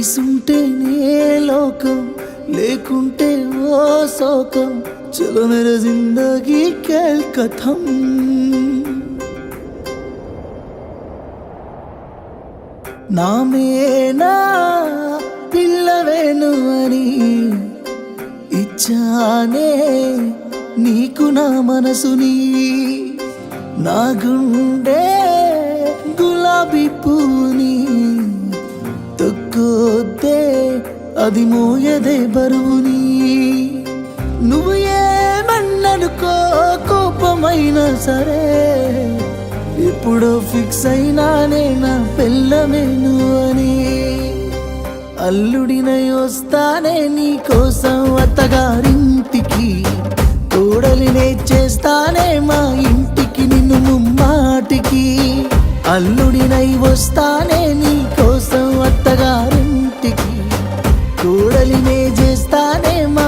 కలిసుంటేనే లోకం, లేకుంటే ఓ శోకం. చలో మేరా జిందగీ ఖేల్ కథం. నామేనా పిల్లవేను అని ఇచ్చానే నీకు నా మనసుని. నా గుండె గులాబీ పూని తొక్కొద్దే అది మోయదే బరువుని. నువ్వు ఏమన్ననుకో కోపమైనా సరే, ఎప్పుడో ఫిక్స్ అయినానే నా పెళ్ళమేను అని. అల్లుడినై వస్తానే నీ కోసం అత్తగారింటికి, కోడలినే చేస్తానే మా ఇంటికి నిన్ను ముమ్మాటికి. అల్లుడినై వస్తానే నీ కోసం అత్తగారింటికి, కోడలినే చేస్తానే మా